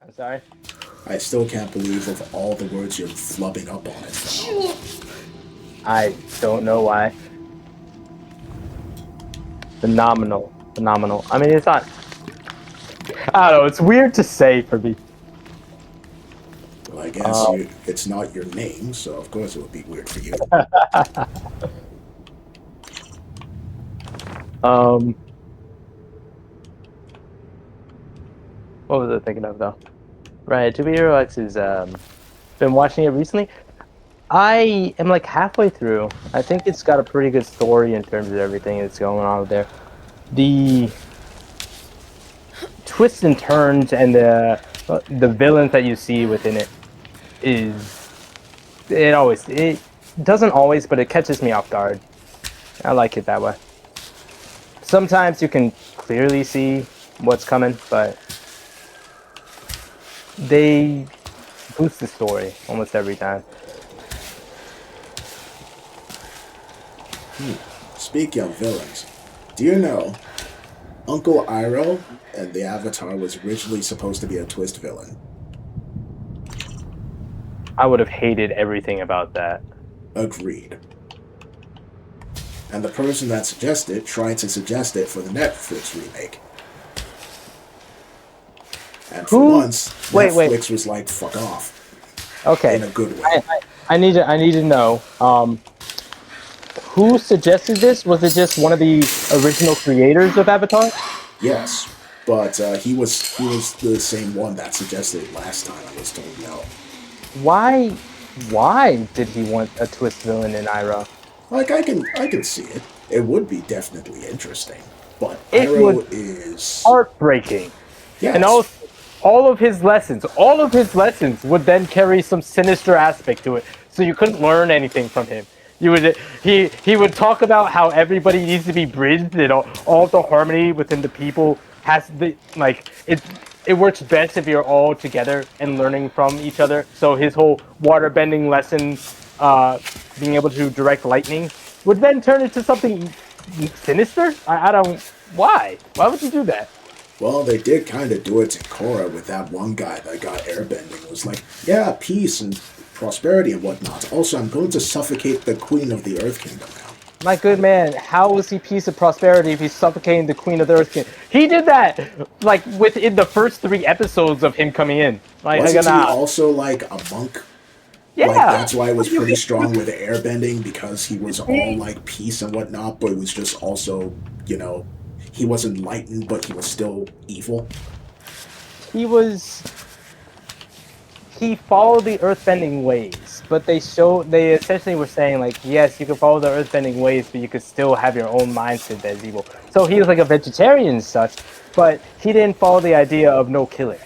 I'm sorry. I still can't believe of all the words you're flubbing up on it. I don't know why. Phenomenal. Phenomenal. I mean, it's not. I don't know. It's weird to say for me. Well, I guess Um, it's not your name, so of course it would be weird for you. um, what was I thinking of though? Right, To Be Hero X is been watching it recently. I am like halfway through. I think it's got a pretty good story in terms of everything that's going on there. The twists and turns and the villains that you see within it is it doesn't always, but it catches me off guard. I like it that way. Sometimes you can clearly see what's coming, but they boost the story almost every time. Speaking of villains, do you know Uncle Iroh and the Avatar was originally supposed to be a twist villain? I would have hated everything about that. Agreed. And the person that suggested tried to suggest it for the Netflix remake. And for Who? once, Wait. Netflix was like, fuck off. Okay. In a good way. I need to know. Who suggested this? Was it just one of the original creators of Avatar? Yes, but he was the same one that suggested it last time. I was told no. Why? Why did he want a twist villain in Iroh? Like I can see it. It would be definitely interesting. But It would Iroh is heartbreaking, and yes. also all of his lessons would then carry some sinister aspect to it. So you couldn't learn anything from him. You would he would talk about how everybody needs to be bridged and all the harmony within the people has the like it works best if you're all together and learning from each other. So his whole water bending lesson, being able to direct lightning, would then turn into something sinister. I don't. Why would you do that? Well, they did kind of do it to Korra with that one guy that got airbending. It was like, yeah, peace and prosperity and whatnot. Also, I'm going to suffocate the Queen of the Earth Kingdom now. My good man, how was he peace and prosperity if he's suffocating the Queen of the Earth King? He did that like within the first 3 episodes of him coming in. Like, Wasn't he nah. also like a monk? Yeah. Like that's why it was pretty strong with the airbending because he was all like peace and whatnot, but it was just also, he was enlightened, but he was still evil. He followed the earthbending ways, but they essentially were saying like, yes, you can follow the earthbending ways, but you could still have your own mindset that's evil. So he was like a vegetarian and such, but he didn't follow the idea of no killing.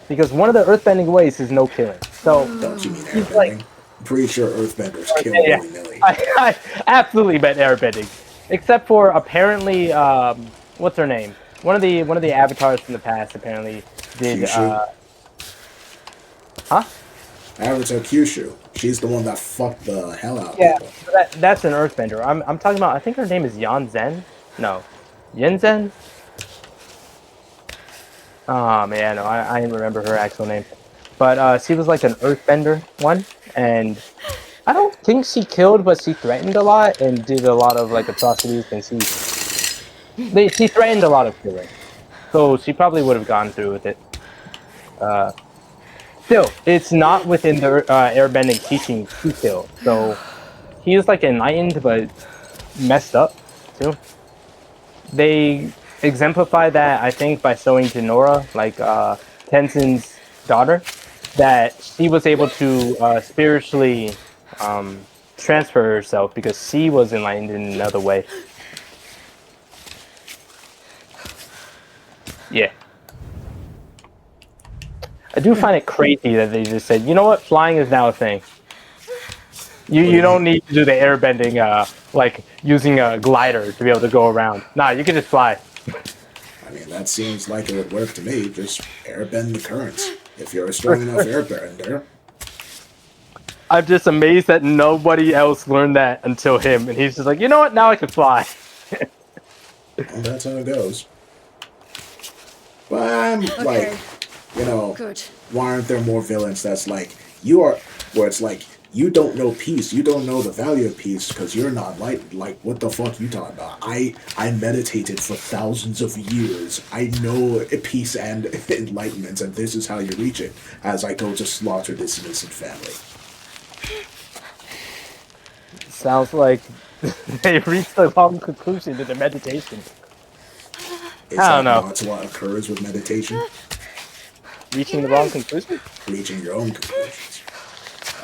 Because one of the earthbending ways is no killing. So Don't you mean he's airbending? like, I'm pretty sure earthbenders kill yeah, willy-nilly. I absolutely meant airbending, except for apparently, what's her name? One of the avatars from the past apparently did. Kyushu. Huh? Avatar Kyushu. She's the one that fucked the hell out of Yeah, people. so that's an earthbender. I'm talking about. I think her name is Yan Zhen. No, Yen Zhen. Oh man, no, I didn't remember her actual name, but she was like an earthbender one, and I don't think she killed, but she threatened a lot and did a lot of like atrocities, and she threatened a lot of killing, so she probably would have gone through with it. Still, it's not within the airbending teaching to kill, so he is like enlightened but messed up too. They exemplify that, I think, by showing Jinora, like Tenzin's daughter, that she was able to spiritually transfer herself because she was enlightened in another way. Yeah. I do find it crazy that they just said, you know what, flying is now a thing. You don't need to do the airbending, like using a glider to be able to go around. Nah, you can just fly. I mean, that seems like it would work to me. Just airbend the currents. If you're a strong enough airbender. I'm just amazed that nobody else learned that until him, and he's just like, you know what, now I can fly. Well, that's how it goes. But I'm like, You know, Good. why aren't there more villains that's like, you are, where it's like, you don't know peace, you don't know the value of peace because you're not enlightened. Like, what the fuck you talking about? I meditated for thousands of years. I know peace and enlightenment, and this is how you reach it, as I go to slaughter this innocent family. Sounds like they reached the wrong conclusion to their meditation. Is I don't that know. not what occurs with meditation? Reaching the wrong conclusion? Reaching your own conclusions.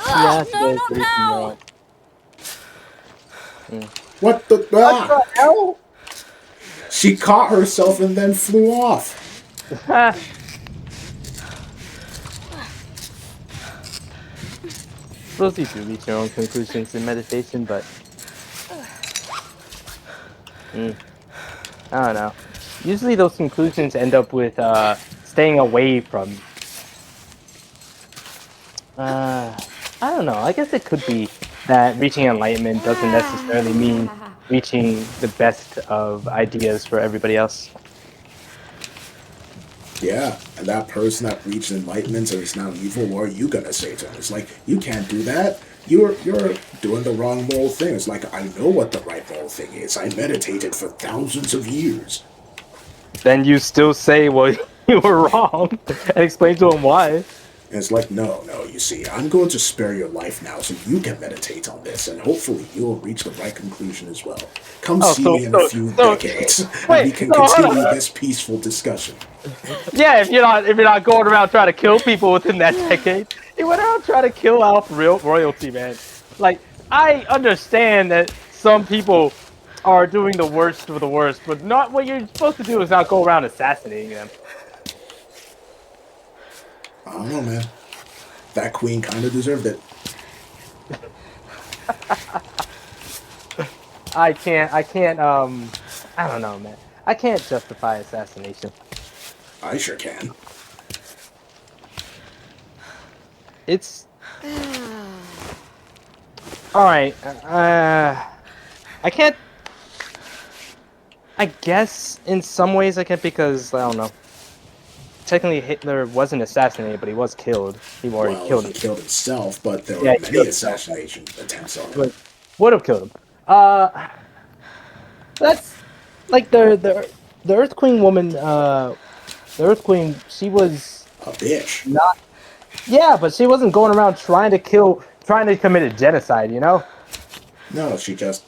Yeah, I No, suppose not reaching the now! wrong. What the? What Ah! the hell? She caught herself and then flew off. Suppose you do reach your own conclusions in meditation, but I don't know. Usually those conclusions end up with staying away from. I don't know. I guess it could be that reaching enlightenment doesn't necessarily mean reaching the best of ideas for everybody else. Yeah, and that person that reached enlightenment and is now evil, what are you gonna say to him? It's like, you can't do that. You're doing the wrong moral thing. It's like, I know what the right moral thing is. I meditated for thousands of years. Then you still say, well, you were wrong, and explain to him why. And it's like, no, you see, I'm going to spare your life now so you can meditate on this, and hopefully you'll reach the right conclusion as well. Come Oh, see me in a few decades, and wait, we can so hold continue on. this peaceful discussion. Yeah, if you're not going around trying to kill people within that decade, you went around trying to kill off real royalty, man. Like, I understand that some people are doing the worst of the worst, but not what you're supposed to do is not go around assassinating them. I don't know, man. That queen kind of deserved it. I can't, I don't know, man. I can't justify assassination. I sure can. It's all right. I can't. I guess in some ways I can because I don't know. Technically, Hitler wasn't assassinated, but he was killed. He already Well, killed he him. killed himself, but there Yeah, were he many killed himself. assassination attempts on him. But would have killed him. That's like the Earth Queen woman. The Earth Queen. She was A bitch. not. Yeah, but she wasn't going around trying to commit a genocide. You know. No, she just,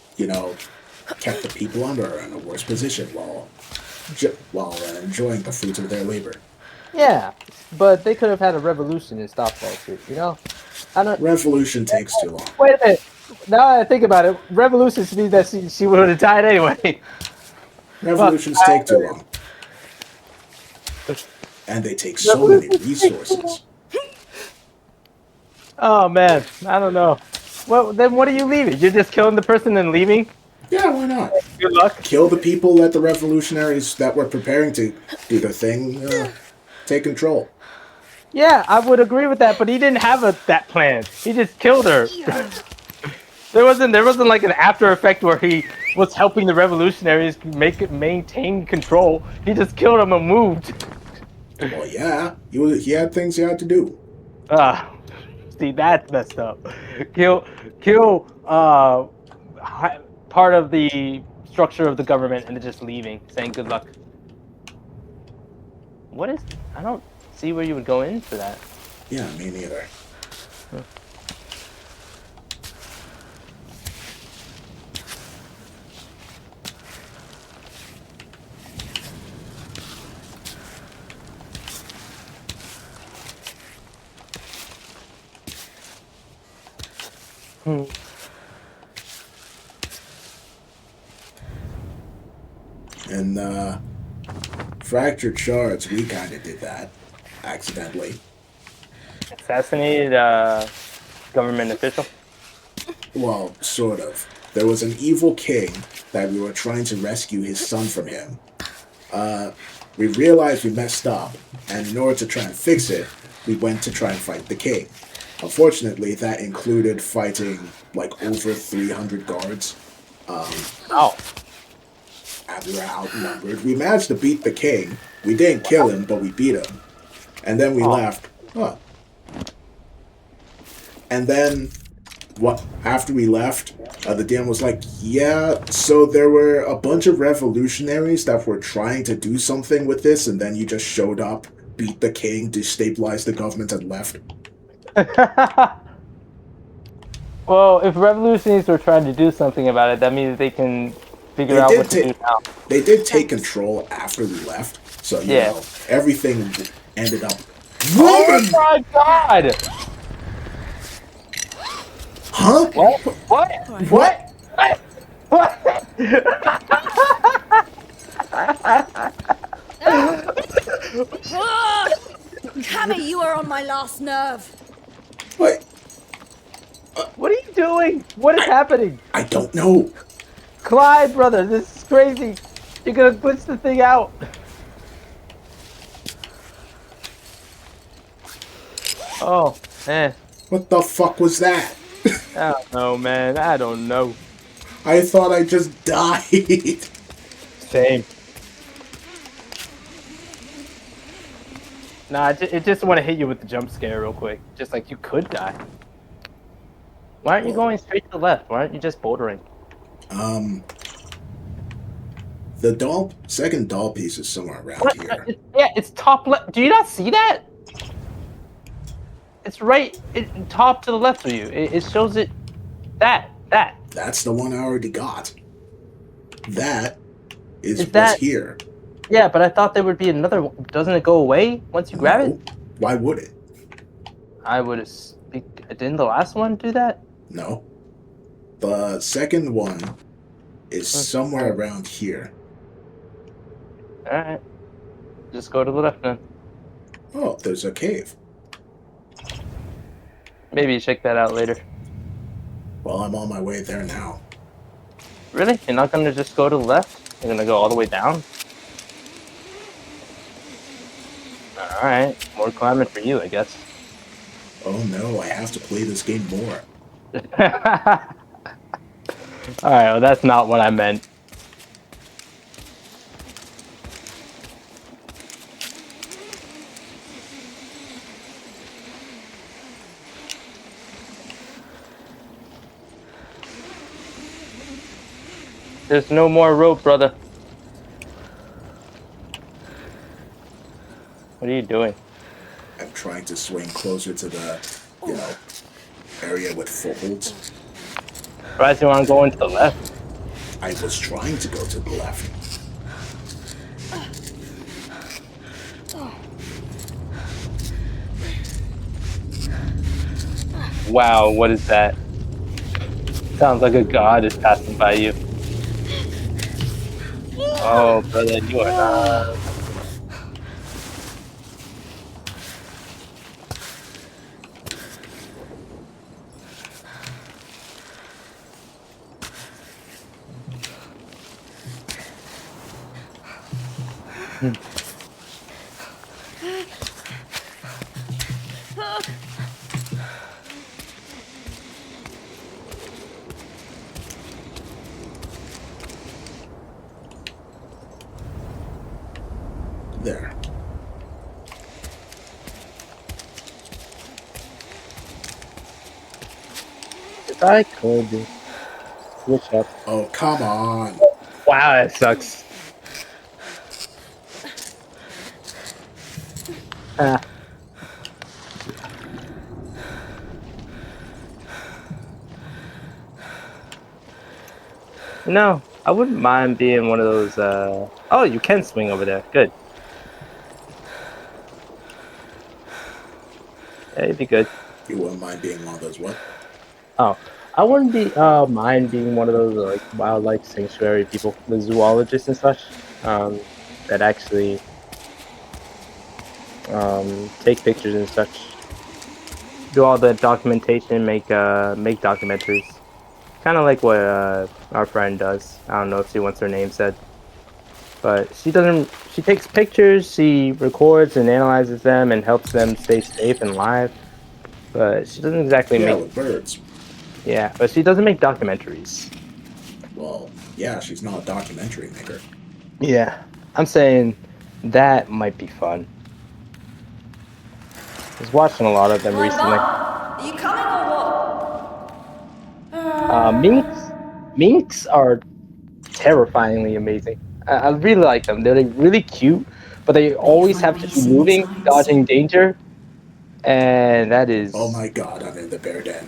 kept the people under her in a worse position while enjoying the fruits of their labor. Yeah, but they could have had a revolution and stopped all shit. You know. I don't. Revolution takes too long. Wait a minute. Now that I think about it, revolutions mean that she would have died anyway. Revolutions take too long. And they take so many resources. Oh man, I don't know. Well, then what are you leaving? You're just killing the person and leaving? Yeah, why not? Good luck. Kill the people that the revolutionaries that were preparing to do their thing, take control. Yeah, I would agree with that, but he didn't have that plan. He just killed her. There wasn't like an after effect where he was helping the revolutionaries maintain control. He just killed them and moved. Well, yeah, he had things he had to do. See, that's messed up. Kill part of the structure of the government and then just leaving, saying good luck. I don't see where you would go in for that. Yeah, me neither. And Fractured Shards, we kind of did that accidentally. Assassinated government official. Well, sort of. There was an evil king that we were trying to rescue his son from him. We realized we messed up, and in order to try and fix it, we went to try and fight the king. Unfortunately, that included fighting like over 300 guards. Oh. And we were outnumbered. We managed to beat the king. We didn't kill him, but we beat him. And then we left. Huh. And then, what? After we left, the DM was like, yeah, so there were a bunch of revolutionaries that were trying to do something with this, and then you just showed up, beat the king, destabilized the government, and left. Well, if revolutionists were trying to do something about it, that means they can figure They out did what to do now. They did take control after we left, so you Yeah. know everything ended up. Oh Woman, my god! huh? What? What? What? What? Cammy, you are on my last nerve. What? What are you doing? What is happening? I don't know. Clyde, brother, this is crazy. You're gonna glitch the thing out. Oh, man. What the fuck was that? I don't know, man. I don't know. I thought I just died. Same. Nah, it just want to hit you with the jump scare real quick. Just like you could die. Why aren't you going straight to the left? Why aren't you just bouldering? The second doll piece is somewhere around What? here. Yeah, it's top left. Do you not see that? It's right, top to the left of you. It shows it. That. That's the one I already got. That is what's that here. Yeah, but I thought there would be another one. Doesn't it go away once you grab it? Why would it? I would have. Didn't the last one do that? No. The second one is somewhere around here. Alright. Just go to the left then. Oh, there's a cave. Maybe check that out later. Well, I'm on my way there now. Really? You're not gonna just go to the left? You're gonna go all the way down? Alright. More climbing for you, I guess. Oh no, I have to play this game more. Alright, well that's not what I meant. There's no more rope, brother. What are you doing? I'm trying to swing closer to the, area with folds. Surprised you want to go into the left. I was trying to go to the left. Wow, what is that? Sounds like a god is passing by you. Oh, brother, you are not. There. If I could switch up. Oh, come on. Wow, that sucks. Ah. No, I wouldn't mind being one of those, Oh, you can swing over there. Good. Yeah, you'd be good. You wouldn't mind being one of those what? Oh, I wouldn't be mind being one of those like wildlife sanctuary people, the zoologists and such, that actually take pictures and such, do all the documentation, make documentaries, kind of like what our friend does. I don't know if she wants her name said, but she doesn't. She takes pictures, she records and analyzes them, and helps them stay safe and live. But she doesn't exactly Yeah, make. with birds. Yeah, but she doesn't make documentaries. Well, yeah, she's not a documentary maker. Yeah, I'm saying that might be fun. was watching a lot of them recently. Are you coming or what? Minks are terrifyingly amazing. I really like them. They're like, really cute, but they always my have to be racing moving, times. dodging danger, and that is. Oh my god, I'm in the bear den.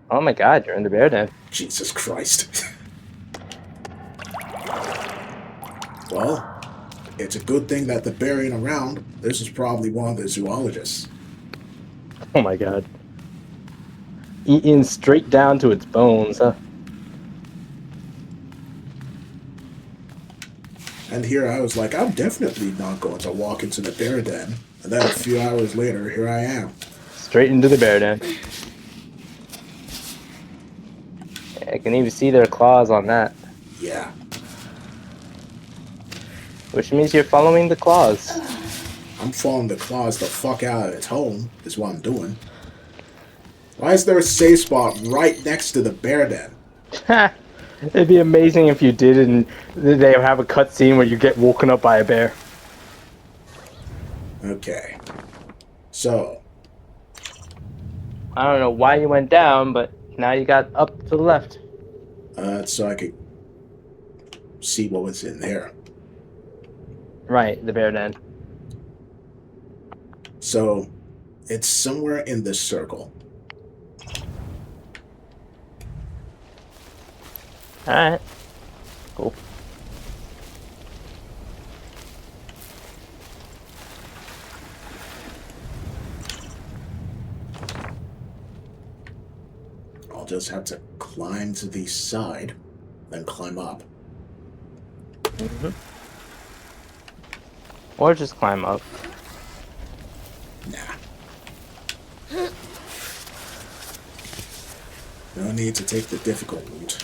Oh my god, you're in the bear den. Jesus Christ. Well, it's a good thing that the bear ain't around. This is probably one of the zoologists. Oh my god. Eaten straight down to its bones, huh? And here I was like, I'm definitely not going to walk into the bear den. And then a few hours later, here I am. Straight into the bear den. I can even see their claws on that. Yeah. Which means you're following the claws. I'm following the claws the fuck out of its home, is what I'm doing. Why is there a safe spot right next to the bear den? It'd be amazing if you did and they have a cutscene where you get woken up by a bear. Okay. So, I don't know why you went down, but now you got up to the left. so I could see what was in there. Right, the bear den. So, it's somewhere in this circle. Alright. Cool. I'll just have to climb to the side, then climb up. Mm-hmm. Or just climb up. Nah. No need to take the difficult route.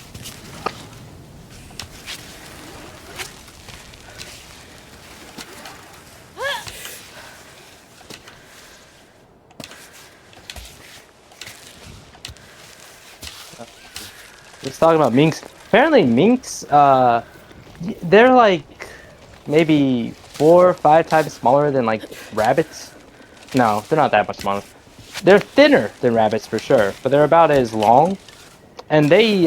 Let's talk about minks. Apparently minks, they're like maybe 4 or 5 times smaller than like rabbits. No, they're not that much smaller. They're thinner than rabbits for sure, but they're about as long. And they,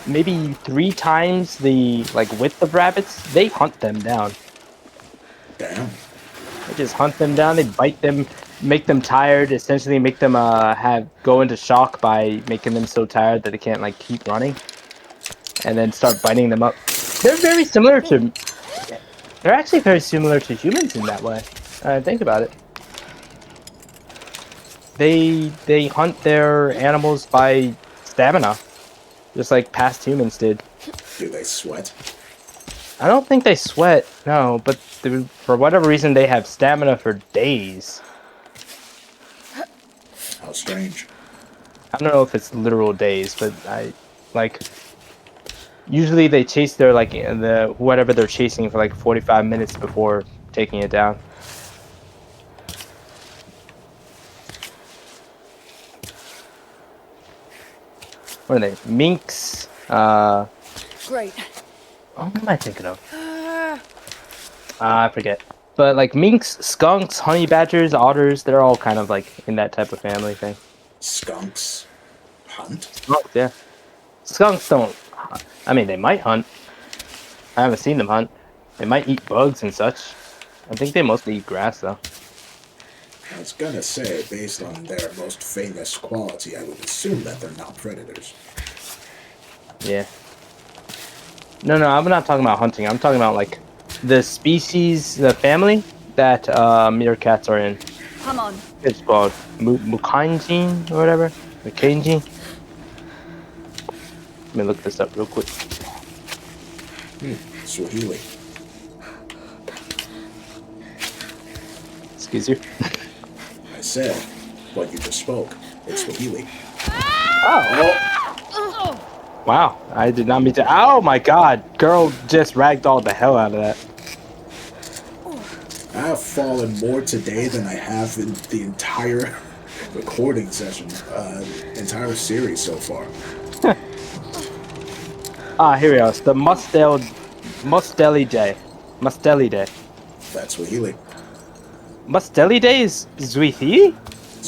maybe 3 times the like width of rabbits. They hunt them down. Damn. They just hunt them down. They bite them, make them tired. Essentially, make them go into shock by making them so tired that they can't like keep running, and then start biting them up. They're very similar to. They're actually very similar to humans in that way. Think about it. They hunt their animals by stamina, just like past humans did. Do they sweat? I don't think they sweat, no, but for whatever reason they have stamina for days. How strange. I don't know if it's literal days, but usually they chase their whatever they're chasing for like 45 minutes before taking it down. What are they? Minks, Great. what am I thinking of? I forget. But like minks, skunks, honey badgers, otters, they're all kind of like in that type of family thing. Skunks hunt? Skunks, yeah. Skunks don't hunt. I mean, they might hunt. I haven't seen them hunt. They might eat bugs and such. I think they mostly eat grass though. I was gonna say, based on their most famous quality, I would assume that they're not predators. Yeah. No, I'm not talking about hunting. I'm talking about like the species, the family that meerkats are in. Come on. It's called Mukainjin or whatever. Mukainjin. Let me look this up real quick. Swahili. Excuse you. I said what you just spoke. It's Swahili. Oh. Wow. I did not mean to. Oh my god. Girl just ragdolled the hell out of that. I have fallen more today than I have in the entire recording session, entire series so far. Here we go. It's the Mustelidae. Mustelidae. That's Swahili. Mustelidae is Swahili?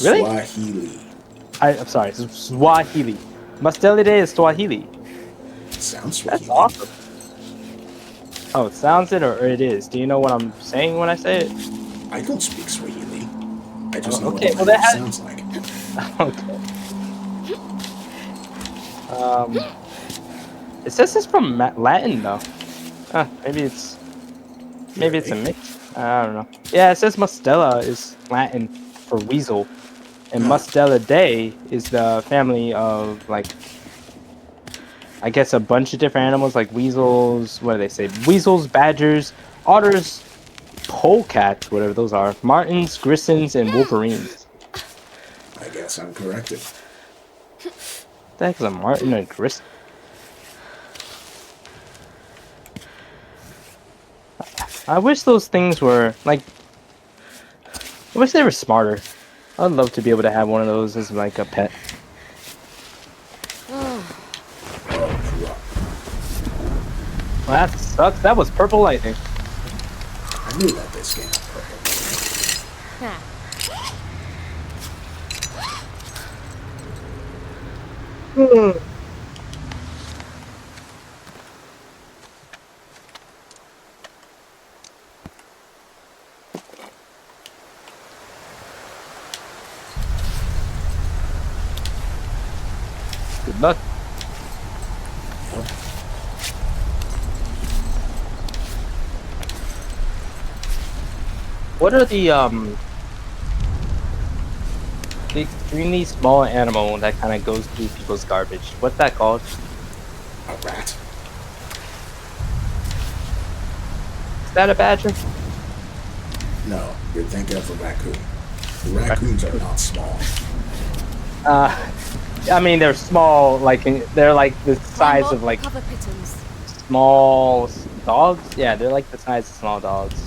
Really? Swahili. I'm sorry, Swahili. Mustelidae is Swahili. Sounds That's Swahili. awesome. Oh, it sounds it or it is. Do you know what I'm saying when I say it? I don't speak Swahili. I just know Okay, what the well, that language has- sounds like. Okay. It says it's from Latin though. Maybe it's a mix. I don't know. Yeah, it says Mustela is Latin for weasel, and Mustelidae is the family of like, I guess, a bunch of different animals like weasels. What do they say? Weasels, badgers, otters, polecats, whatever those are, martins, grissons, and wolverines. I guess I'm corrected. What the heck is a martin and grisson? I wish those things were like. I wish they were smarter. I'd love to be able to have one of those as like a pet. Well, that sucks. That was purple lightning. I knew that this game had purple. Good luck. What are the extremely small animal that kind of goes through people's garbage? What's that called? A rat. Is that a badger? No, you're thinking of a raccoon. The raccoons are not small. I mean they're small, like they're like the size of like Cover pittons. small dogs. Yeah, they're like the size of small dogs.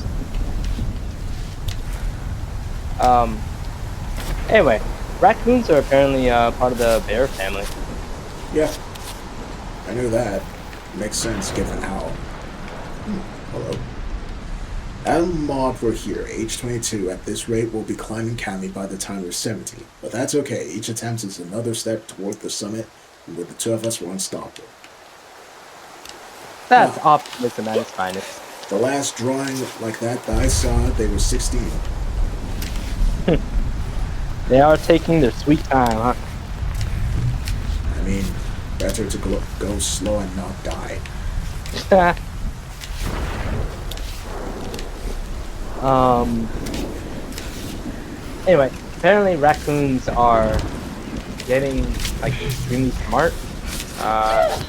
Anyway, raccoons are apparently part of the bear family. Yeah, I knew that. Makes sense given how. Hello. Adam Mod, we're here, age 22. At this rate, we'll be climbing Kami by the time we're 70. But that's okay. Each attempt is another step toward the summit, and with the two of us, we're unstoppable. That's optimism at its finest. The last drawing like that I saw, they were 16. They are taking their sweet time, huh? I mean, better to go slow and not die. Anyway, apparently raccoons are getting like extremely smart.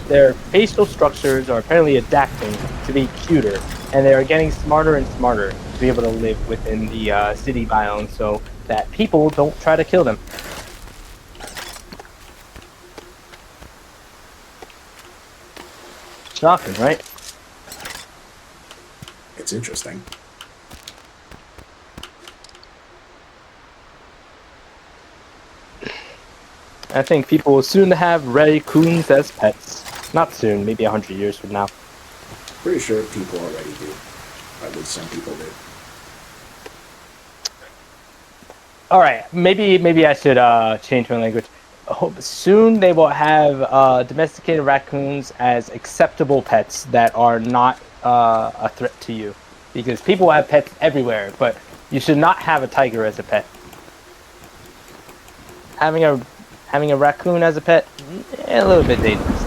Their facial structures are apparently adapting to be cuter, and they are getting smarter and smarter to be able to live within the city biome, so that people don't try to kill them. Shocking, right? It's interesting. I think people will soon have raccoons as pets. Not soon, maybe 100 years from now. Pretty sure people already do. At least some people do. All right, maybe I should change my language. Soon they will have domesticated raccoons as acceptable pets that are not a threat to you, because people have pets everywhere, but you should not have a tiger as a pet. Having a raccoon as a pet, a little bit dangerous.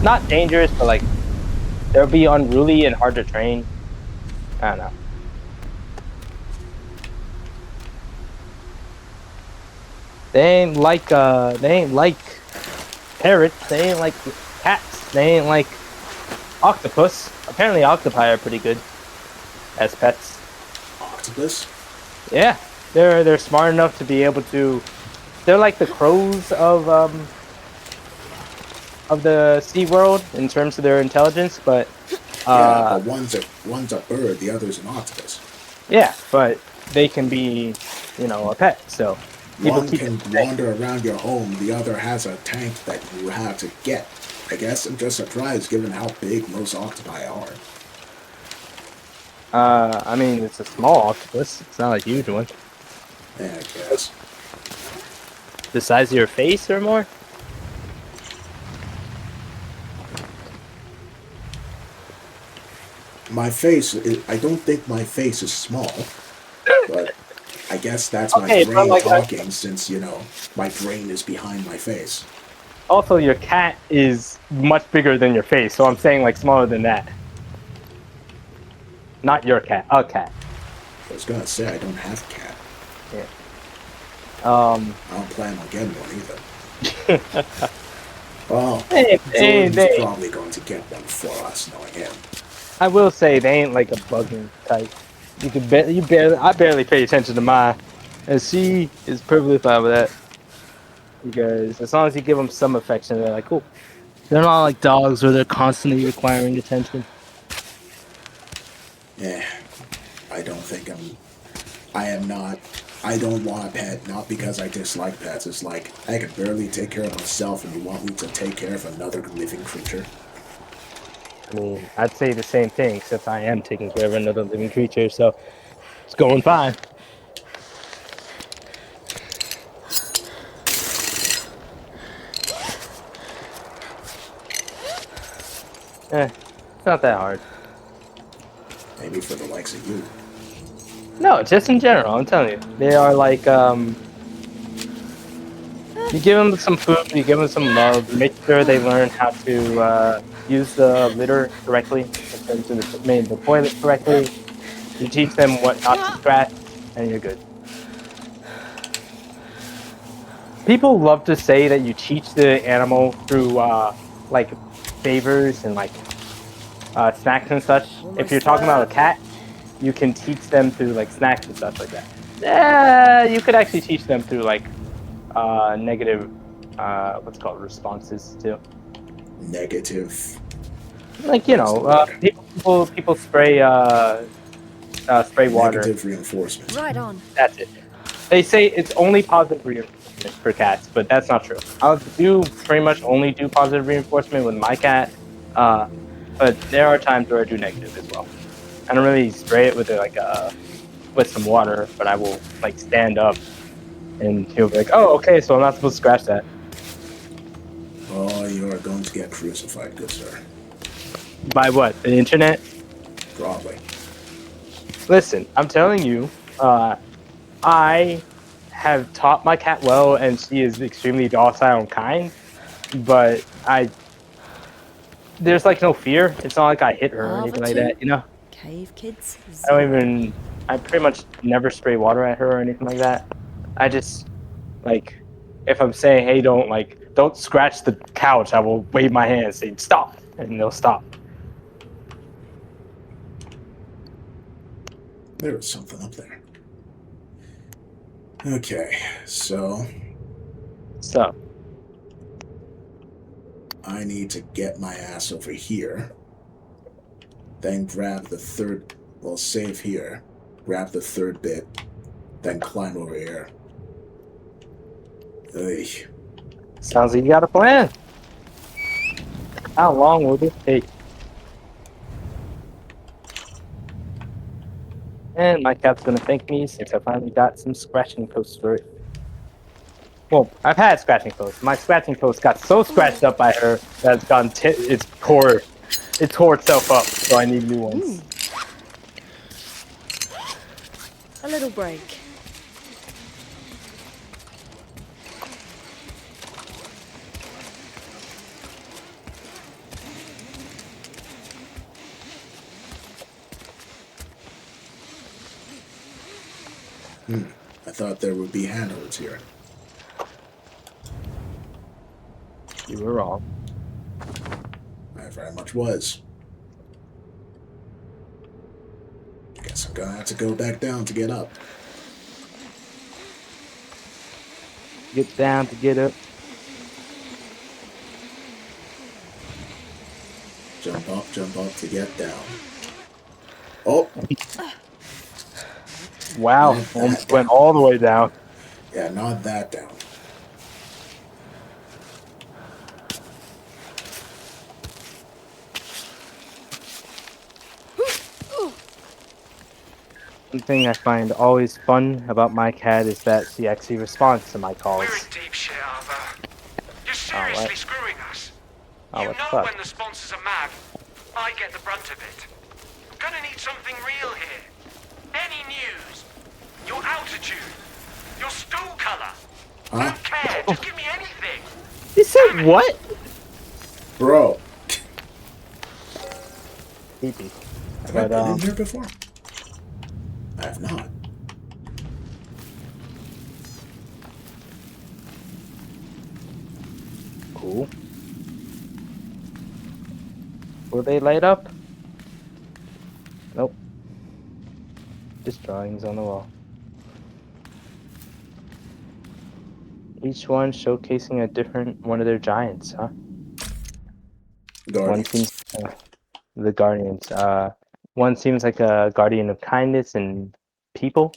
Not dangerous, but like they'll be unruly and hard to train. I don't know. They ain't like parrots. They ain't like cats. They ain't like octopus. Apparently, octopi are pretty good as pets. Octopus? Yeah, they're smart enough to be able to. They're like the crows of the Sea World in terms of their intelligence, but yeah, but one's a bird, the other's an octopus. yeah, but they can be, a pet. So One can wander around your home, the other has a tank that you have to get. I guess I'm just surprised given how big most octopi are. I mean, it's a small octopus. It's not a huge one. Yeah, I guess. The size of your face or more? My face, I don't think my face is small, but I guess that's my Okay, but brain like, talking since, my brain is behind my face. also, your cat is much bigger than your face, so I'm saying like smaller than that. Not your cat, a cat. I was gonna say, I don't have a cat. Yeah. I don't plan on getting one either. Well, Hey, Jordan's probably going to get one for us, knowing him. I will say they ain't like a bugging type. I barely pay attention to mine, and she is perfectly fine with that. Because as long as you give them some affection, they're like, cool. They're not like dogs where they're constantly requiring attention. Yeah, I don't think I am not. I don't want a pet, not because I dislike pets. It's like, I can barely take care of myself, and you want me to take care of another living creature? I mean, I'd say the same thing, except I am taking care of another living creature, so it's going fine. It's not that hard. Maybe for the likes of you. No, just in general, I'm telling you. They are like, you give them some food, you give them some love, make sure they learn how to use the litter correctly, in terms of the toilet correctly. You teach them what not to scratch, and you're good. People love to say that you teach the animal through like favors and like snacks and such. If you're talking about a cat, you can teach them through like snacks and stuff like that. You could actually teach them through like negative, what's it called, responses too. Negative. Like people spray spray water. Negative reinforcement. Right on. That's it. They say it's only positive reinforcement for cats, but that's not true. I'll pretty much only do positive reinforcement with my cat, but there are times where I do negative as well. I don't really spray it with with some water, but I will like stand up, and he'll be like, "Oh, okay, so I'm not supposed to scratch that." Oh, you are going to get crucified, good sir. By what? The internet? Probably. Listen, I'm telling you, I have taught my cat well, and she is extremely docile and kind. But there's like no fear. It's not like I hit her or anything like that, you know. Cave kids. I pretty much never spray water at her or anything like that. I just like, if I'm saying, hey, don't scratch the couch, I will wave my hand and say stop, and they'll stop. There was something up there. Okay, so I need to get my ass over here, then grab the third, well, save here, grab the third bit, then climb over here. Ugh. Sounds like you got a plan. How long will this take? And my cat's gonna thank me since I finally got some scratching posts for it. Well, I've had scratching posts. My scratching post got so scratched up by her that it's gone. It tore itself up. So I need new ones. A little break. I thought there would be handholds here. You were wrong. I very much was. Guess I'm gonna have to go back down to get up. Get down to get up. Jump up to get down. Oh! Wow, almost went all the way down. Yeah, not that down. One thing I find always fun about my cat is that she actually responds to my We're in calls. deep shit, Aava. You're Oh, what? seriously screwing us. Oh, You what the know fuck? when the sponsors are mad, I get the brunt of it. Gonna need something real here. Any news? Your altitude? Your stool color? Huh? Don't care. Just give me anything. You said what? Bro, Creepy. have I But, been in here before? I have not. cool. Will they light up? Nope. Just drawings on the wall. Each one showcasing a different one of their giants, huh? One seems Guardians. the guardians. One seems like a guardian of kindness and people.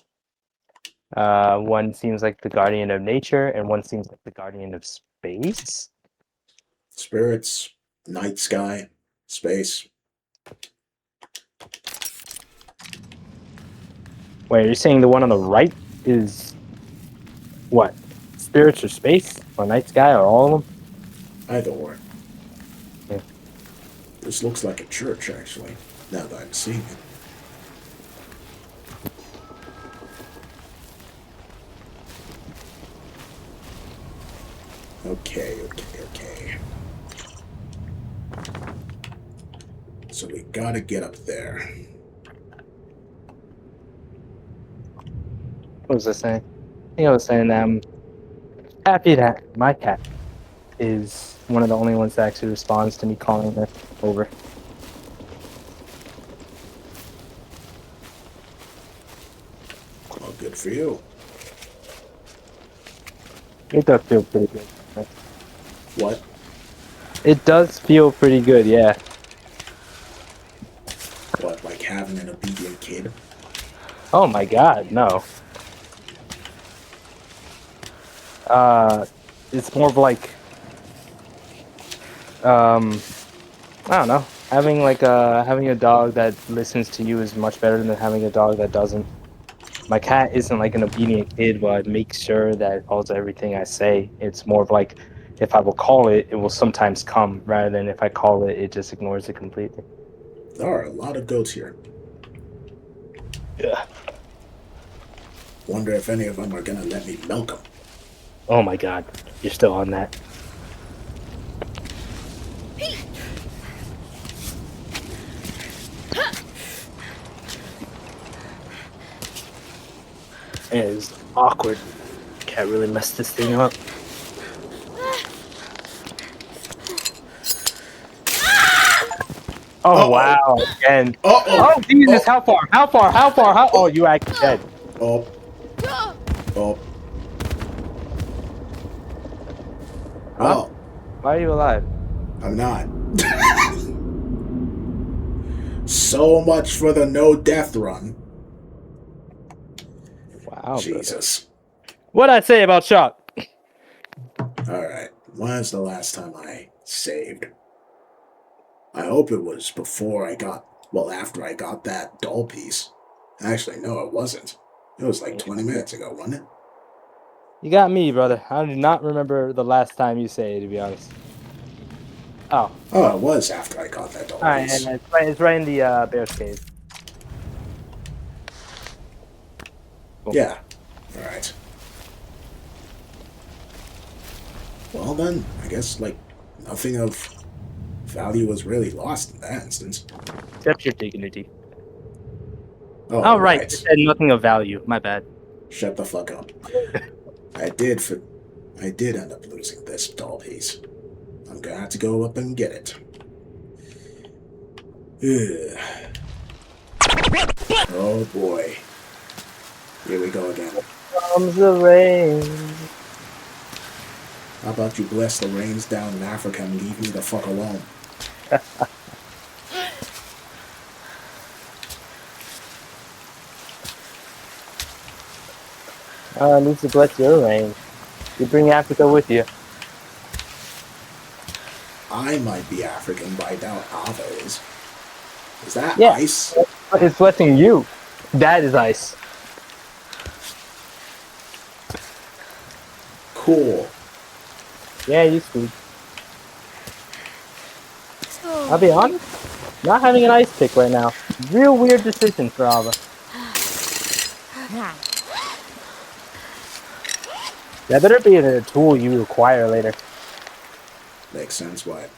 One seems like the guardian of nature, and one seems like the guardian of space. Spirits, night sky, space. Wait, you're saying the one on the right is what? Spirits or space or night sky or all of them? Either or. Yeah. This looks like a church, actually, now that I'm seeing it. Okay. So we gotta get up there. What was I saying? I think I was saying that I'm happy that my cat is one of the only ones that actually responds to me calling her over. Well, good for you. It does feel pretty good. What? It does feel pretty good, yeah. What, like having an obedient kid? Oh my god, no. It's more of like, I don't know. Having a dog that listens to you is much better than having a dog that doesn't. My cat isn't like an obedient kid, but it makes sure that it follows everything I say. It's more of like, if I will call it, it will sometimes come, rather than if I call it, it just ignores it completely. There are a lot of goats here. Yeah. Wonder if any of them are gonna let me milk them. Oh my god, you're still on that. It is awkward. Can't really mess this thing up. Oh Uh-oh. wow, again. Uh-oh. Oh Jesus, how far? How far? How far? How? Oh, you actually dead. Oh. Oh. Huh? Well, Why are you alive? I'm not. So much for the no death run. Wow, Jesus. What'd I say about shock? Alright. When's the last time I saved? I hope it was after I got that doll piece. Actually, no, it wasn't. It was like 20 minutes ago, wasn't it? You got me, brother. I do not remember the last time you say, to be honest. Oh. Oh, it was after I got that doll Alright, piece. and it's right in the bear's cave. Cool. Yeah. Alright. Well then, I guess, like, nothing of value was really lost in that instance. Except your dignity. Oh, right. You said nothing of value. My bad. Shut the fuck up. I did end up losing this doll piece. I'm gonna have to go up and get it. Ugh. Oh boy. Here we go again. Comes the rain. How about you bless the rains down in Africa and leave me the fuck alone? I need to bless your rain. You bring Africa with you. I might be African, but I doubt Aava is. Is that Yeah. ice? It's blessing you. That is ice. Cool. Yeah, you sweet. Oh, I'll be honest. Not having an ice pick right now. Real weird decision for Aava. That better be a tool you acquire later. Makes sense why.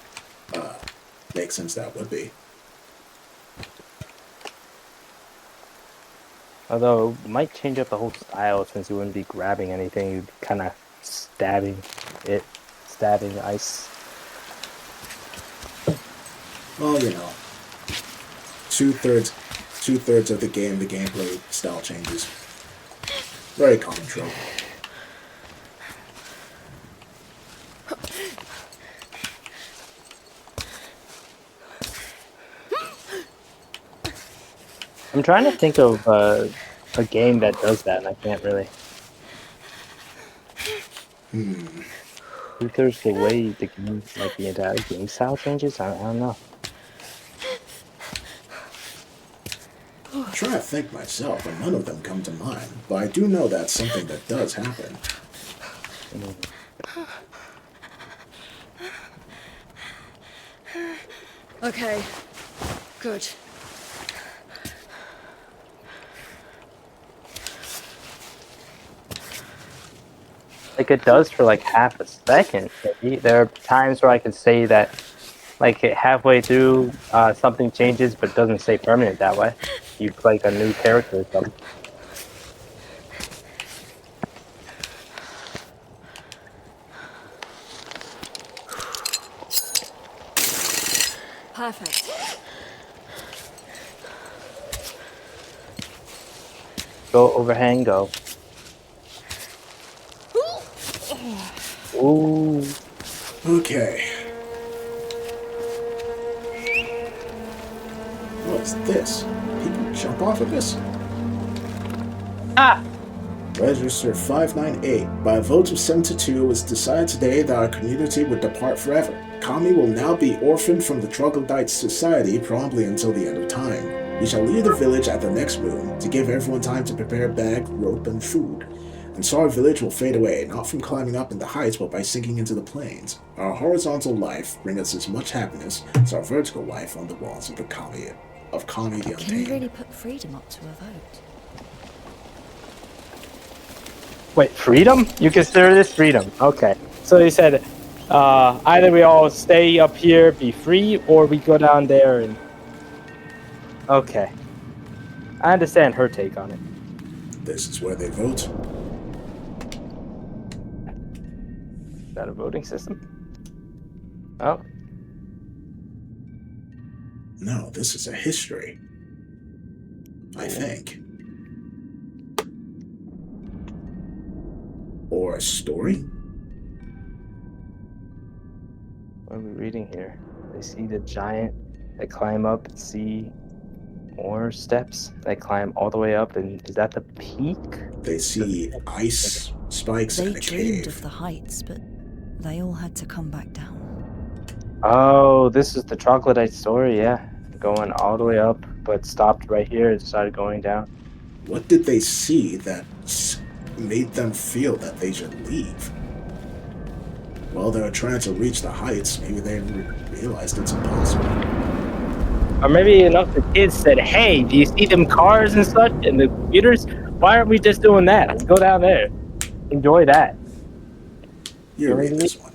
Makes sense that would be. Although, it might change up the whole style since you wouldn't be grabbing anything. You'd be kind of stabbing ice. Well, you know, two-thirds of the gameplay style changes. Very common trope. I'm trying to think of a game that does that, and I can't really. If there's the way the game, like the entire game style changes, I don't know. I'm trying to think myself, and none of them come to mind. But I do know that's something that does happen. okay. Good. Like it does for like half a second. There are times where I can say that, like halfway through, something changes, but doesn't stay permanent that way. You like a new character or something. Perfect. Go overhang, go. Ooh. Okay. What's this? People jump off of this? Ah! Register 598. By a vote of 7 to 2, it was decided today that our community would depart forever. Kami will now be orphaned from the Troglodyte Society probably until the end of time. We shall leave the village at the next moon to give everyone time to prepare bag, rope, and food. And so our village will fade away, not from climbing up in the heights, but by sinking into the plains. Our horizontal life brings us as much happiness as our vertical life on the walls of the Kami the Can you Untamed. really put freedom up to a vote? Wait, freedom? You consider this freedom? Okay. So you said either we all stay up here, be free, or we go down there and... Okay. I understand her take on it. This is where they vote. Is that a voting system? Oh. No, this is a history. I think. Or a story? What are we reading here? They see the giant. They climb up and see more steps. They climb all the way up, and is that the peak? They see ice spikes They and a dreamed cave. of the heights, but they all had to come back down. Oh, this is the troglodyte story, yeah. Going all the way up, but stopped right here and started going down. What did they see that made them feel that they should leave? While they were trying to reach the heights, maybe they realized it's impossible. Or maybe enough the kids said, hey, do you see them cars and such and the computers? Why aren't we just doing that? Let's go down there. Enjoy that. You read this one.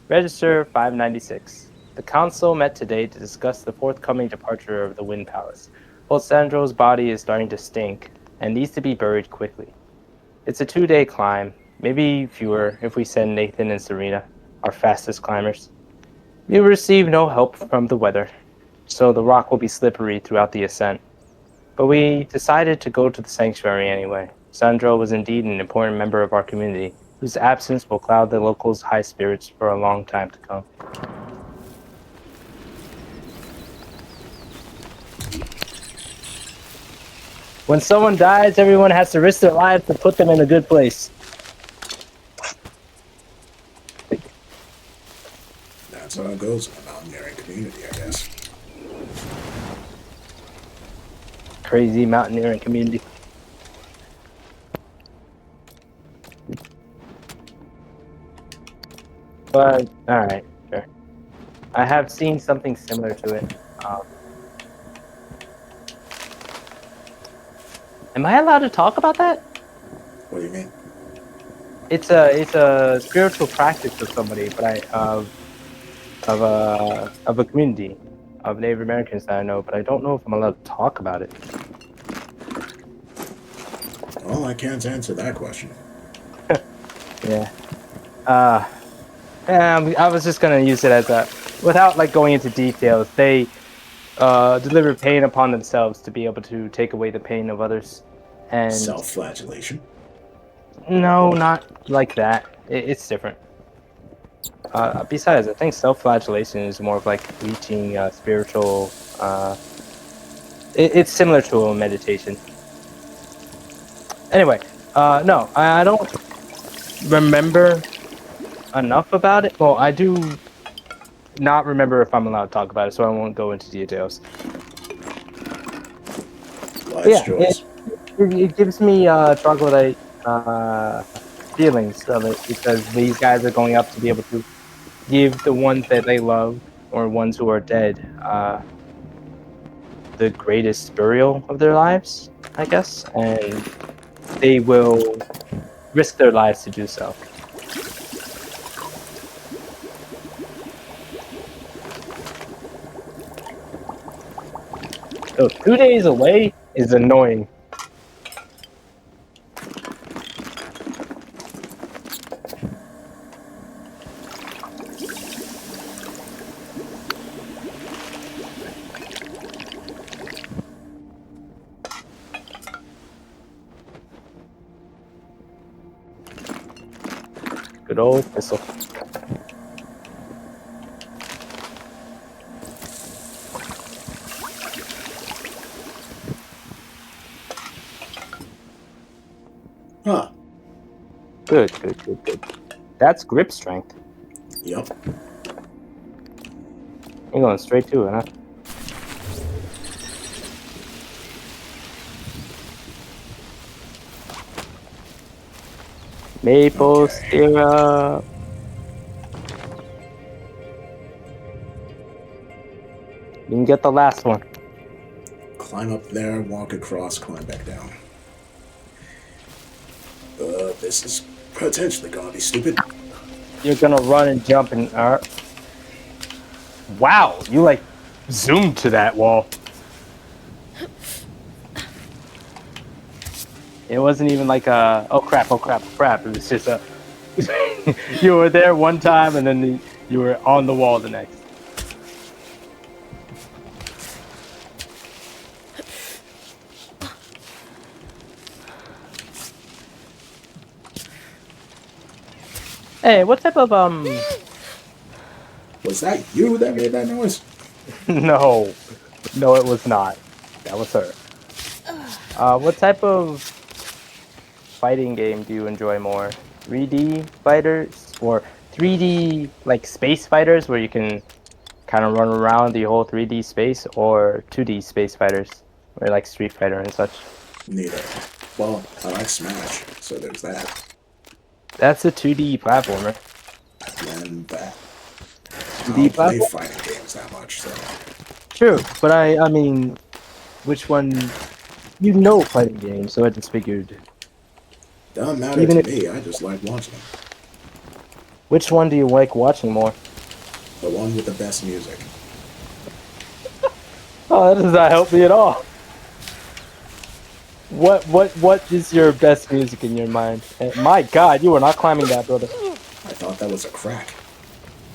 Register 596. The council met today to discuss the forthcoming departure of the Wind Palace. Well, Sandro's body is starting to stink and needs to be buried quickly. It's a 2-day climb, maybe fewer if we send Nathan and Serena, our fastest climbers. We will receive no help from the weather, so the rock will be slippery throughout the ascent. But we decided to go to the sanctuary anyway. Sandro was indeed an important member of our community, whose absence will cloud the locals' high spirits for a long time to come. When someone dies, everyone has to risk their lives to put them in a good place. That's how it goes in a mountaineering community, I guess. crazy mountaineering community. But all right, sure. I have seen something similar to it. Am I allowed to talk about that? What do you mean? It's a spiritual practice of somebody, but of a community of Native Americans that I know, but I don't know if I'm allowed to talk about it. Well, I can't answer that question. Yeah. Yeah, I was just gonna use it as a, without like going into details. They deliver pain upon themselves to be able to take away the pain of others, and Self-flagellation. no, not like that. It's different. Besides, I think self-flagellation is more of like reaching spiritual. It's similar to a meditation. Anyway, no, I don't remember enough about it. Well, I do not remember if I'm allowed to talk about it, so I won't go into details. Life's choice. It gives me troglodyte feelings of it, because these guys are going up to be able to give the ones that they love or ones who are dead the greatest burial of their lives, I guess, and they will risk their lives to do so. So 2 days away is annoying. Good old pistol. Huh. Good. That's grip strength. Yup. You're going straight to it, huh? Maple Okay. syrup. You can get the last one. Climb up there, walk across, climb back down. This is potentially gonna be stupid. You're gonna run and jump and wow, you like zoomed to that wall. It wasn't even like a oh crap. It was just a you were there one time and then you were on the wall the next. Hey, what type of Was that you that made that noise? no, it was not. That was her. What type of fighting game do you enjoy more? 3D fighters or 3D like space fighters where you can kind of run around the whole 3D space, or 2D space fighters where like Street Fighter and such? Neither. Well, I like Smash, so there's that. That's a 2D platformer. And that. I 2D don't play platform? fighting games that much, so. True, but I mean, which one? You know fighting games, so I just figured. Doesn't matter Even to me, I just like watching them. Which one do you like watching more? The one with the best music. Oh, that does not help me at all. What is your best music in your mind? My God, you are not climbing that, brother. I thought that was a crack.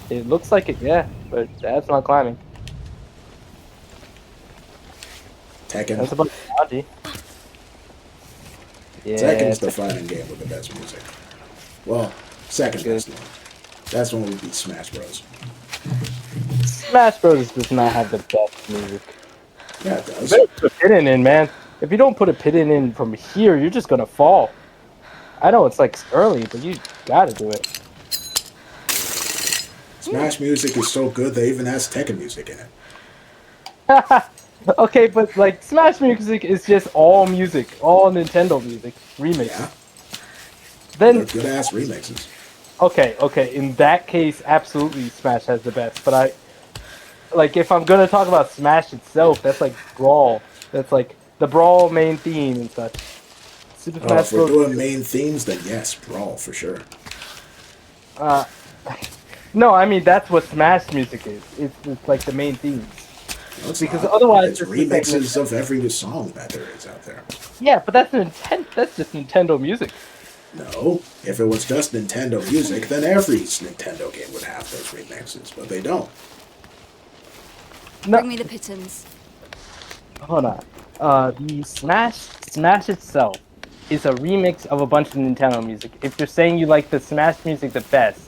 It looks like it, yeah, but that's not climbing. Tekken. That's about dodgy. Yeah. Tekken's the fighting game with the best music. Well, second Good. best one. That's one would be Smash Bros. Smash Bros. Does not have the best music. Yeah, it You does. better put a pin in, man. If you don't put a pin in from here, you're just gonna fall. I know it's like early, but you gotta do it. Smash music is so good they even has Tekken music in it. Okay, but like Smash music is just all music, all Nintendo music, remix. Yeah, Then they're good ass remixes. okay, in that case, absolutely Smash has the best. But like if I'm gonna talk about Smash itself, that's like Brawl. That's like the Brawl main theme and such. Super Smash If we're Bros. doing main themes, then yes, Brawl for sure. Uh, no, I mean that's what Smash music is. It's like the main themes. No, it's Because not. otherwise, It's it's just like remixes of every song that there is out there. yeah, but that's That's just Nintendo music. No, if it was just Nintendo music, then every Nintendo game would have those remixes, but they don't. No, Bring me the pittance. hold on. The Smash itself is a remix of a bunch of Nintendo music. If you're saying you like the Smash music the best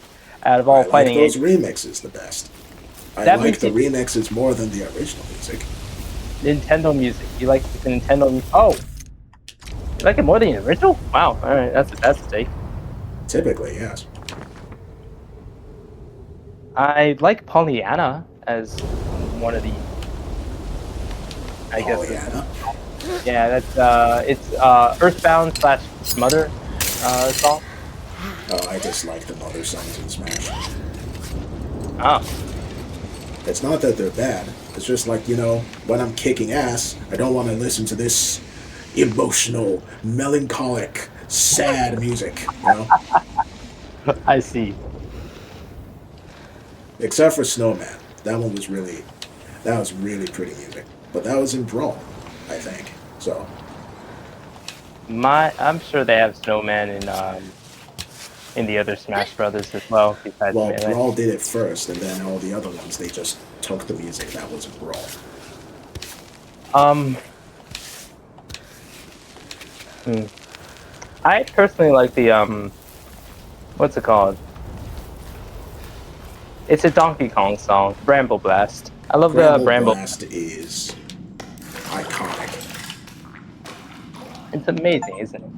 out of all I like fighting those games, remixes the best. I That like makes the it- remixes more than the original music. Nintendo music. You like the Nintendo music? Oh, you like it more than the original? Wow. All right, that's a take. Typically, yes. I like Pollyanna as one of the. I guess. Pollyanna. Yeah, it's Earthbound / Mother song. Oh, I dislike the mother songs in Smash. Oh. It's not that they're bad. It's just like, when I'm kicking ass, I don't want to listen to this emotional, melancholic, sad music, I see. Except for Snowman. That was really pretty music. But that was in Brawl, I think. So, I'm sure they have Snowman in the other Smash Brothers as well. Besides well, Melee. Brawl did it first, and then all the other ones, they just took the music that was in Brawl. I personally like the what's it called? It's a Donkey Kong song, Bramble Blast. I love the Bramble. Blast is iconic. It's amazing, isn't it?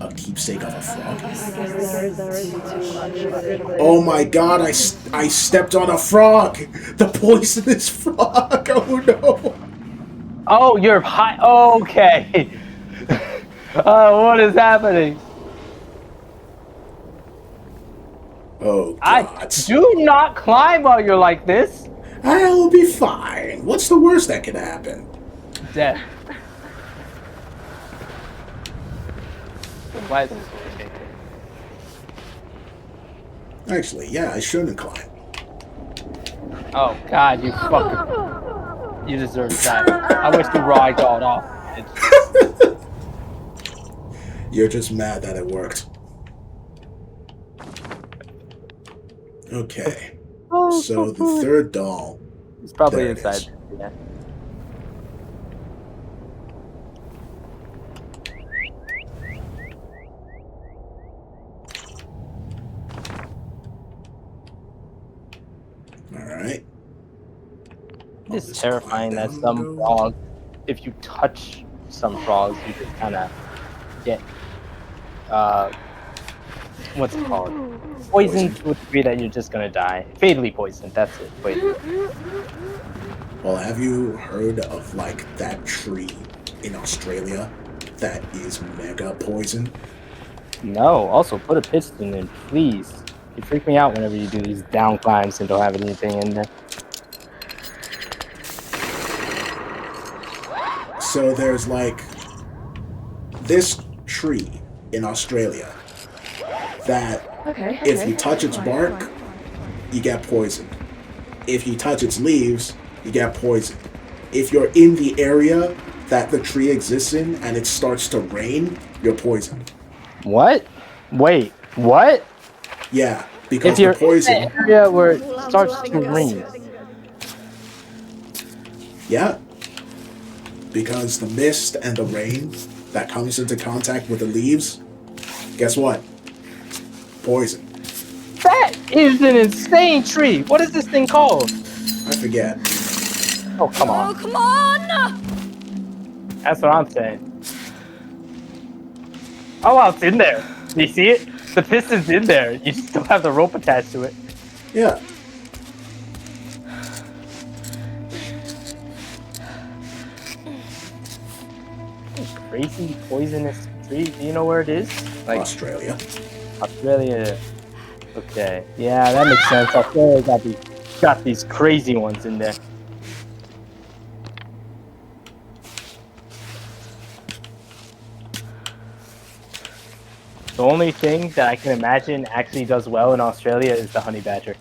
A keepsake of a frog. Oh my god, I stepped on a frog! The poisonous frog! Oh no! Oh, you're high. Okay. What is happening? Oh I god. do not climb while you're like this. I'll be fine. What's the worst that could happen? Death. Why is this okay? Actually, yeah, I shouldn't climb. Oh God, you fucker! You deserve that. I wish you ragdolled off. You're just mad that it worked. Okay. So the third doll. It's probably There it inside. is. Yeah. Alright. It's terrifying that some frogs, if you touch some frogs, you just kind of get, what's it called? Poisoned to a degree that you're just gonna die. Fatally poisoned, that's it. Poisoned. Well, have you heard of, that tree in Australia that is mega poison? No, also put a piston in, please. You freak me out whenever you do these down climbs and don't have anything in there. So there's, this tree in Australia that if you touch its bark, you get poisoned. If you touch its leaves, you get poisoned. If you're in the area that the tree exists in and it starts to rain, you're poisoned. What? Wait, what? Yeah, because If you're the poison. in the area where it starts to rain. Yeah. Because the mist and the rain that comes into contact with the leaves, guess what? Poison. That is an insane tree. What is this thing called? I forget. Oh, come Oh, on. come on! That's what I'm saying. Oh, wow, it's in there. You see it? The piston's in there. You still have the rope attached to it. Yeah. crazy poisonous tree? Do you know where it is? Like Australia. Australia. Okay. Yeah, that makes sense. Australia got these crazy ones in there. The only thing that I can imagine actually does well in Australia is the honey badger.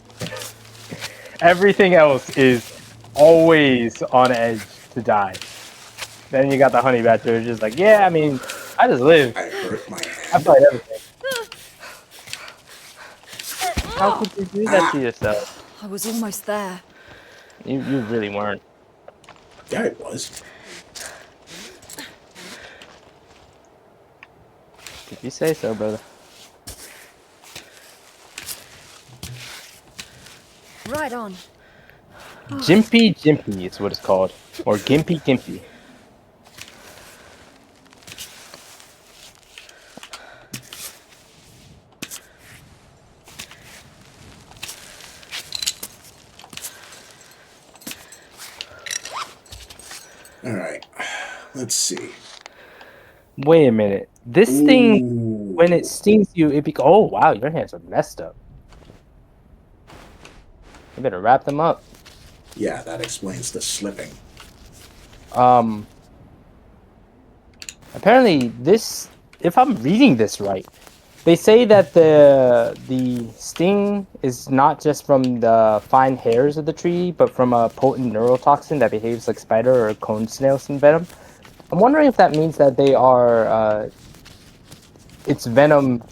Everything else is always on edge to die. Then you got the honey badger, just like, yeah, I mean, I just live. I hurt my I hand. fight everything. How could you do that to yourself? I was almost there. You really weren't. Yeah, it was. Did you say so, brother? Right on. Jimpy Jimpy is what it's called. Or Gimpy Gimpy. Alright. Let's see. Wait a minute. This thing, Ooh. when it stings you, oh wow, your hands are messed up. You better wrap them up. Yeah, that explains the slipping. Apparently this, if I'm reading this right, they say that the sting is not just from the fine hairs of the tree, but from a potent neurotoxin that behaves like spider or cone snail venom. I'm wondering if that means that they are, it's venom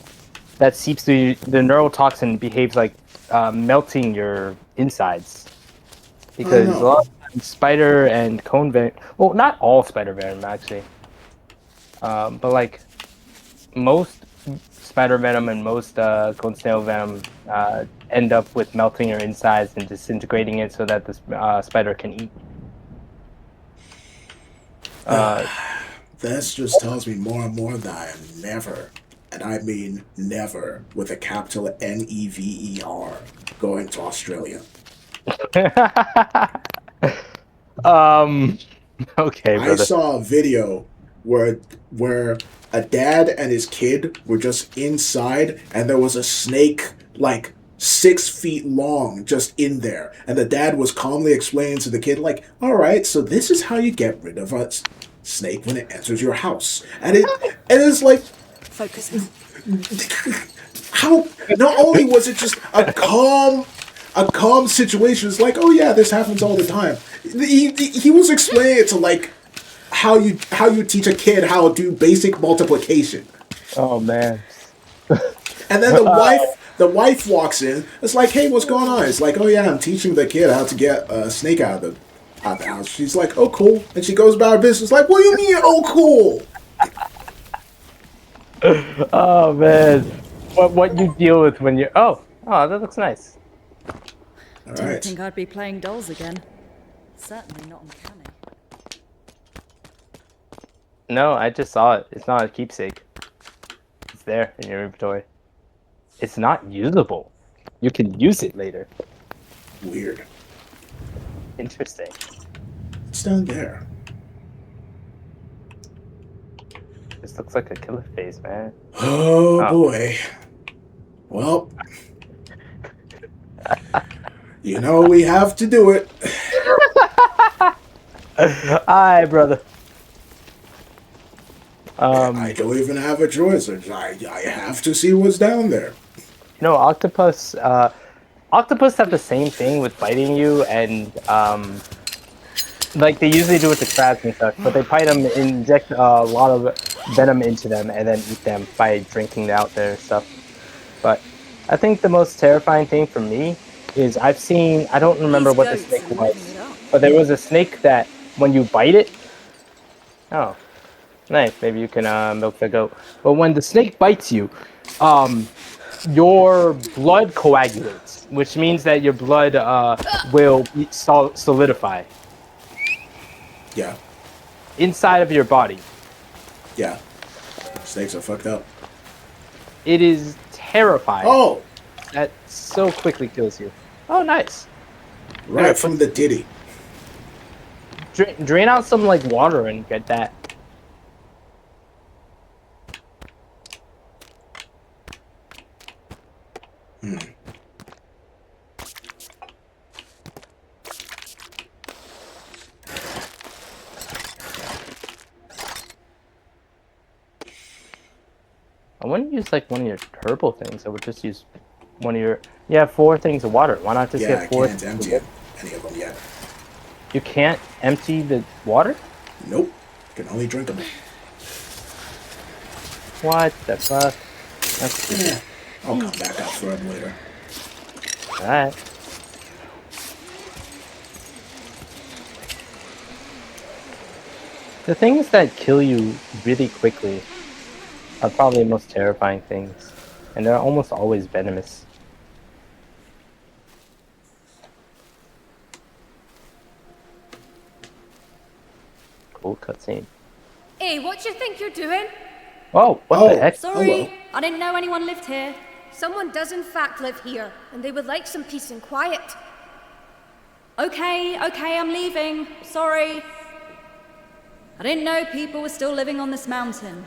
that seeps through the neurotoxin behaves like melting your insides. Because a lot of times spider and cone venom, well, not all spider venom actually, but like most spider venom and most cone snail venom end up with melting your insides and disintegrating it so that the spider can eat. This just tells me more and more that I am never, and I mean never, with a capital Never, going to Australia. Okay, I brother. saw a video where a dad and his kid were just inside, and there was a snake like 6 feet long just in there, and the dad was calmly explaining to the kid like, "All right, so this is how you get rid of a snake when it enters your house," and it's like, Focus now. how? Not only was it just a calm situation, it's like, oh yeah, this happens all the time. He was explaining it to like how you teach a kid how to do basic multiplication. Oh man. And then the wife walks in. It's like, hey, what's going on? It's like, oh yeah, I'm teaching the kid how to get a snake out of the house. She's like, oh cool, and she goes about her business. Like, what do you mean, oh cool? Oh man. What you deal with when you're that looks nice. All Didn't right. think I'd be playing dolls again. Certainly not uncanny. No, I just saw it. It's not a keepsake. It's there in your inventory. It's not usable. You can use it later. Weird. Interesting. It's down there. This looks like a killer face, man. Oh Oh. boy. Well, you know we have to do it. Hi, brother. I don't even have a choice. I have to see what's down there. You know, octopus have the same thing with biting you, and like they usually do with the crabs and stuff, but they bite them, inject a lot of venom into them, and then eat them by drinking out their stuff. But I think the most terrifying thing for me is I don't remember what the snake was, but there was a snake that when you bite it, oh, nice, maybe you can milk the goat. But when the snake bites you, your blood coagulates, which means that your blood will solidify Yeah. inside of your body. Yeah. Snakes are fucked up. It is terrifying. Oh! That so quickly kills you. Oh, nice. Right from the ditty. Drain out some like water and get that. I wouldn't use like one of your turbo things. I would just use one of your. You have 4 things of water. Why not just Yeah, I get 4? can't empty any of them yet. You can't empty the water? Nope. Can only drink them. What the fuck? That's Yeah. I'll come back out for them later. alright. The things that kill you really quickly are probably the most terrifying things. And they're almost always venomous. Cool cutscene. Hey, what do you think you're doing? Oh, what Oh. the heck? Sorry, Hello. I didn't know anyone lived here. Someone does in fact live here, and they would like some peace and quiet. Okay, I'm leaving. Sorry. I didn't know people were still living on this mountain.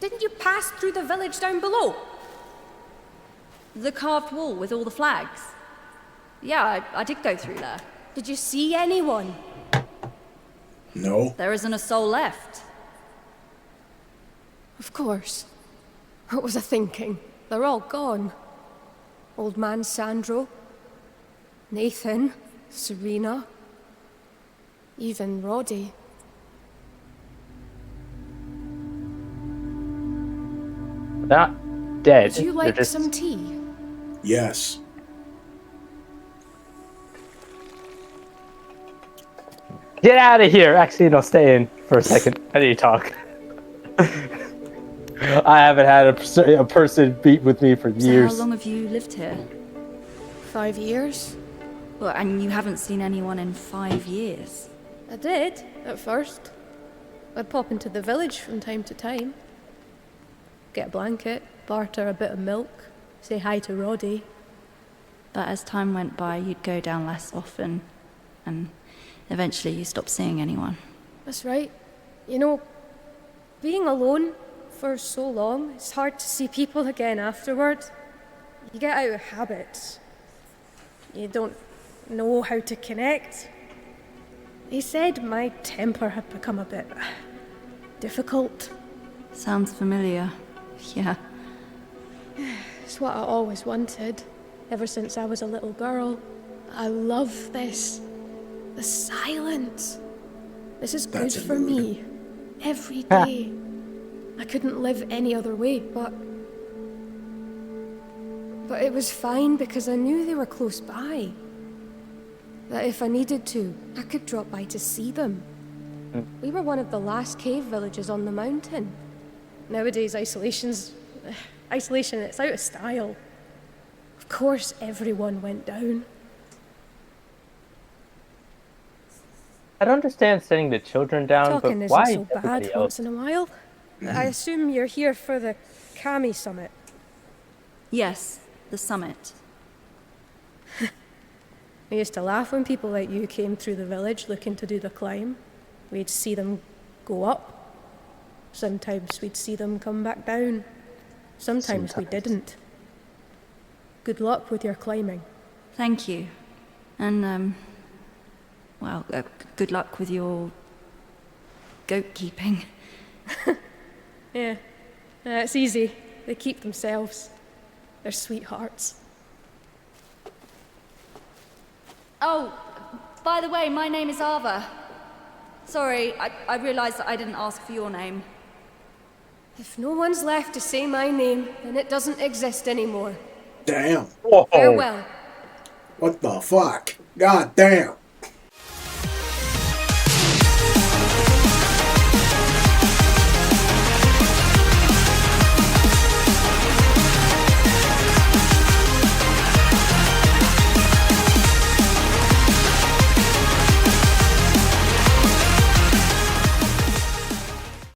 Didn't you pass through the village down below? The carved wall with all the flags? Yeah, I did go through there. Did you see anyone? No. There isn't a soul left. Of course. What was I thinking? They're all gone. Old man Sandro, Nathan, Serena, even Roddy. They're not dead. Would you They're like just... some tea? Yes. Get out of here! Actually, no, stay in for a second. I need to talk. I haven't had a person beat with me for So years. how long have you lived here? 5 years? Well, and you haven't seen anyone in 5 years. I did, at first. I'd pop into the village from time to time. Get a blanket, barter a bit of milk, say hi to Roddy. But as time went by, you'd go down less often, and eventually you stopped seeing anyone. That's right. You know, being alone for so long, it's hard to see people again afterward. You get out of habit. You don't know how to connect. They said my temper had become a bit difficult. Sounds familiar. Yeah. It's what I always wanted, ever since I was a little girl. I love this. The silence. This is good That's a for mood. me. Every day. I couldn't live any other way, but it was fine because I knew they were close by. That if I needed to, I could drop by to see them. We were one of the last cave villages on the mountain. Nowadays, isolation, it's out of style. Of course, everyone went down. I don't understand sending the children down, Talking but isn't why so bad everybody once else? in a while. I assume you're here for the Kami summit. Yes, the summit. I used to laugh when people like you came through the village looking to do the climb. We'd see them go up. Sometimes we'd see them come back down. Sometimes we didn't. Good luck with your climbing. Thank you. And, well, good luck with your goat keeping. Yeah, it's easy. They keep themselves. They're sweethearts. Oh, by the way, my name is Aava. Sorry, I realised that I didn't ask for your name. If no one's left to say my name, then it doesn't exist anymore. Damn. Whoa. Farewell. What the fuck? God damn.